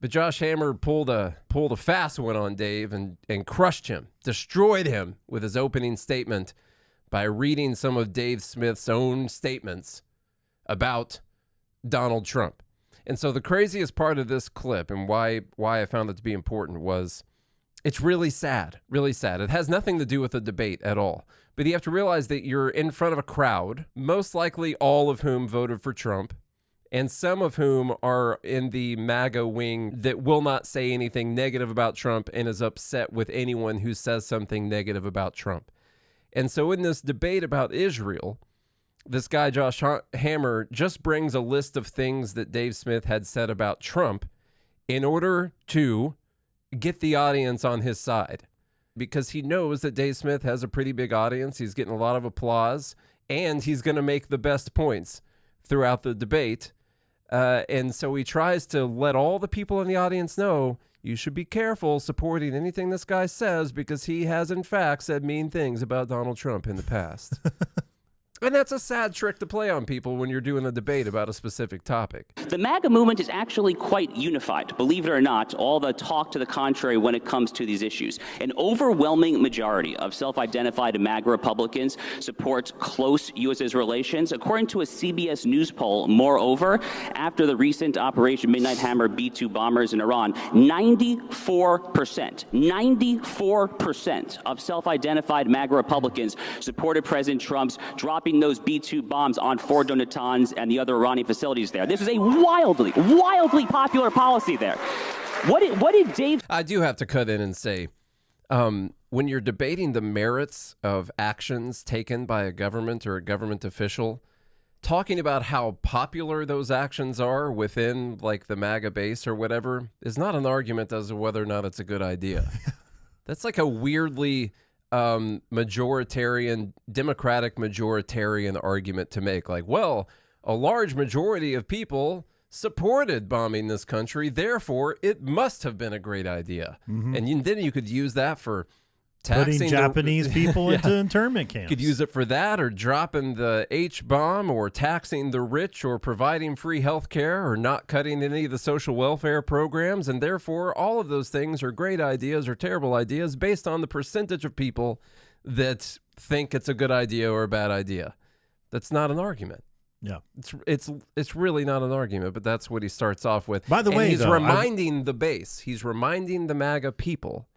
But Josh Hammer pulled a fast one on Dave and crushed him, destroyed him with his opening statement by reading some of Dave Smith's own statements about Donald Trump. And so the craziest part of this clip and why I found it to be important was it's really sad, really sad. It has nothing to do with the debate at all. But you have to realize that you're in front of a crowd, most likely all of whom voted for Trump, and some of whom are in the MAGA wing that will not say anything negative about Trump and is upset with anyone who says something negative about Trump. And so in this debate about Israel, this guy, Josh Hammer, just brings a list of things that Dave Smith had said about Trump in order to get the audience on his side, because he knows that Dave Smith has a pretty big audience. He's getting a lot of applause, and he's going to make the best points throughout the debate. And so he tries to let all the people in the audience know, you should be careful supporting anything this guy says because he has, in fact, said mean things about Donald Trump in the past. And that's a sad trick to play on people when you're doing a debate about a specific topic. The MAGA movement is actually quite unified, believe it or not, all the talk to the contrary when it comes to these issues. An overwhelming majority of self-identified MAGA Republicans support close U.S.-Israel relations. According to a CBS News poll, moreover, after the recent Operation Midnight Hammer B-2 bombers in Iran, 94% of self-identified MAGA Republicans supported President Trump's dropping those B-2 bombs on Fort Natanz and the other Iranian facilities there. This is a wildly popular policy there. What did Dave... I do have to cut in and say, when you're debating the merits of actions taken by a government or a government official, talking about how popular those actions are within like the MAGA base or whatever is not an argument as to whether or not it's a good idea. That's like a weirdly... democratic majoritarian argument to make, like, well, a large majority of people supported bombing this country, therefore it must have been a great idea. And then you could use that for taxing putting Japanese people into internment camps. You could use it for that, or dropping the H-bomb, or taxing the rich, or providing free health care, or not cutting any of the social welfare programs. And therefore, all of those things are great ideas or terrible ideas based on the percentage of people that think it's a good idea or a bad idea. That's not an argument. Yeah, it's really not an argument, but that's what he starts off with. By the way, he's reminding the base, he's reminding the MAGA people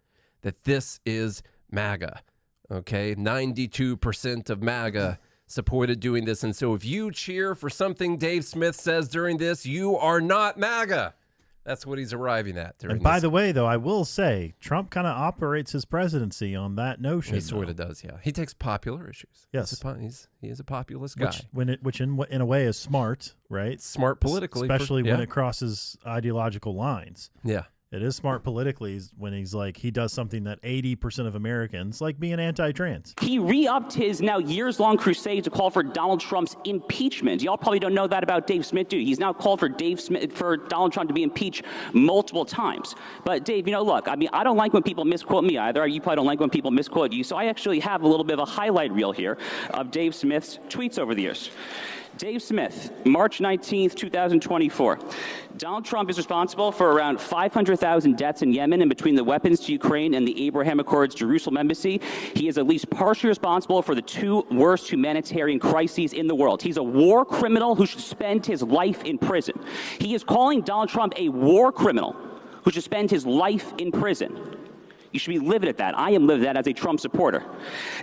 that this is MAGA, okay? 92% of MAGA supported doing this. And so if you cheer for something Dave Smith says during this, you are not MAGA. That's what he's arriving at during this. And by the way, though, I will say, Trump kind of operates his presidency on that notion. He sort of does, yeah. He takes popular issues. Yes. He is a populist guy. Which in a way is smart, right? Smart politically. Especially when it crosses ideological lines. Yeah. It is smart politically when he's like, he does something that 80% of Americans, like being anti-trans. He re-upped his now years-long crusade to call for Donald Trump's impeachment. Y'all probably don't know that about Dave Smith, do you? He's now called for Donald Trump to be impeached multiple times. But Dave, look, I mean, I don't like when people misquote me either. You probably don't like when people misquote you. So I actually have a little bit of a highlight reel here of Dave Smith's tweets over the years. Dave Smith, March 19th, 2024. Donald Trump is responsible for around 500,000 deaths in Yemen, and between the weapons to Ukraine and the Abraham Accords Jerusalem embassy, he is at least partially responsible for the two worst humanitarian crises in the world. He's a war criminal who should spend his life in prison. He is calling Donald Trump a war criminal who should spend his life in prison. You should be livid at that. I am livid at that as a Trump supporter.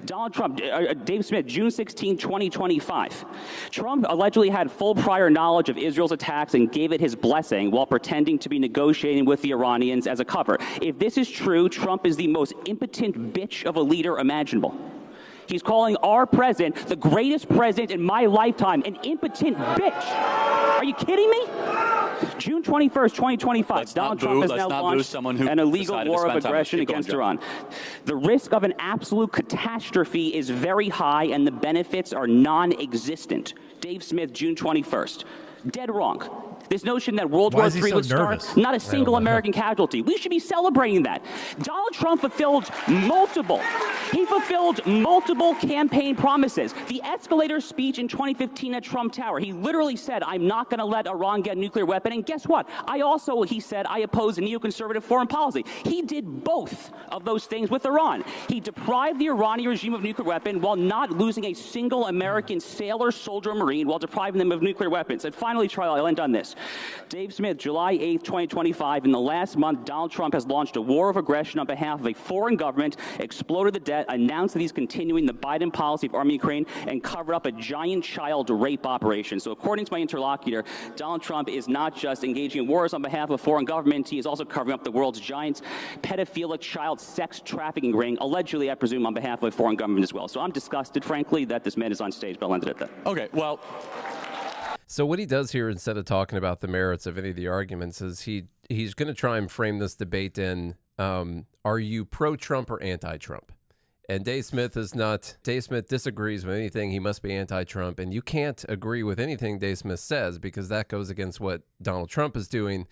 Donald Trump, Dave Smith, June 16, 2025. Trump allegedly had full prior knowledge of Israel's attacks and gave it his blessing while pretending to be negotiating with the Iranians as a cover. If this is true, Trump is the most impotent bitch of a leader imaginable. He's calling our president, the greatest president in my lifetime, an impotent bitch. Are you kidding me? June 21st, 2025, Donald Trump has now launched an illegal war of aggression against Iran. The risk of an absolute catastrophe is very high, and the benefits are non-existent. Dave Smith, June 21st. Dead wrong. This notion that World Why War is he III so would start, nervous? not a single American casualty. We should be celebrating that. Donald Trump fulfilled multiple campaign promises. The escalator speech in 2015 at Trump Tower, he literally said, I'm not going to let Iran get a nuclear weapon. And guess what? He said, I oppose a neoconservative foreign policy. He did both of those things with Iran. He deprived the Iranian regime of nuclear weapon while not losing a single American sailor, soldier, or Marine, while depriving them of nuclear weapons. And finally, Charlie, I'll end on this. Dave Smith, July 8th, 2025. In the last month, Donald Trump has launched a war of aggression on behalf of a foreign government, exploded the debt, announced that he's continuing the Biden policy of arming Ukraine, and covered up a giant child rape operation. So according to my interlocutor, Donald Trump is not just engaging in wars on behalf of a foreign government, he is also covering up the world's giant pedophilic child sex trafficking ring, allegedly, I presume, on behalf of a foreign government as well. So I'm disgusted, frankly, that this man is on stage, but I'll end it at that. Okay, well... So what he does here, instead of talking about the merits of any of the arguments, is he's going to try and frame this debate in, are you pro-Trump or anti-Trump? And Dave Smith disagrees with anything. He must be anti-Trump. And you can't agree with anything Dave Smith says because that goes against what Donald Trump is doing.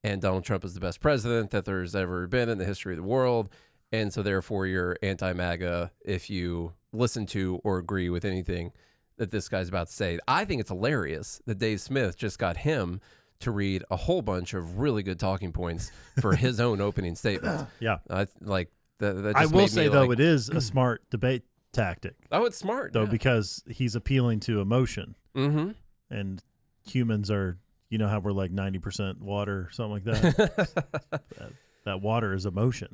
And Donald Trump is the best president that there's ever been in the history of the world. And so therefore you're anti-MAGA if you listen to or agree with anything that this guy's about to say. I think it's hilarious that Dave Smith just got him to read a whole bunch of really good talking points for his own opening statement. Yeah. That just I will made say, me though, like, it is a smart debate tactic, oh, it's smart. though, Yeah. because he's appealing to emotion. Mm-hmm. And humans are, you know how we're like 90% water, something like that. that water is emotion.